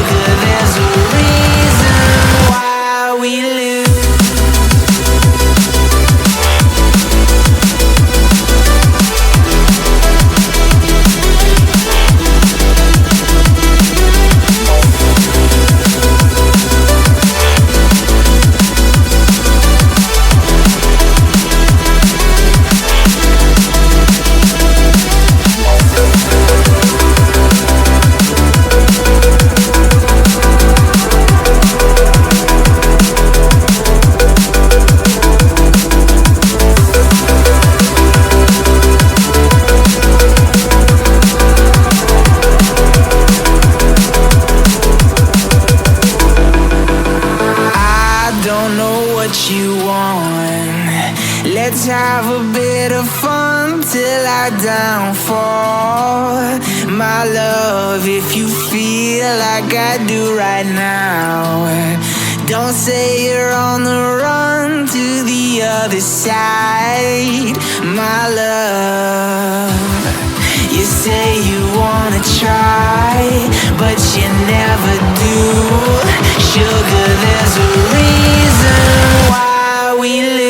Sugar, there's a reason why we lose. Don't know what you want. Let's have a bit of fun till I downfall. My love, if you feel like I do right now, don't say you're on the run to the other side. My love, you say you wanna try, but you never do. Sugar, there's a reason why we live.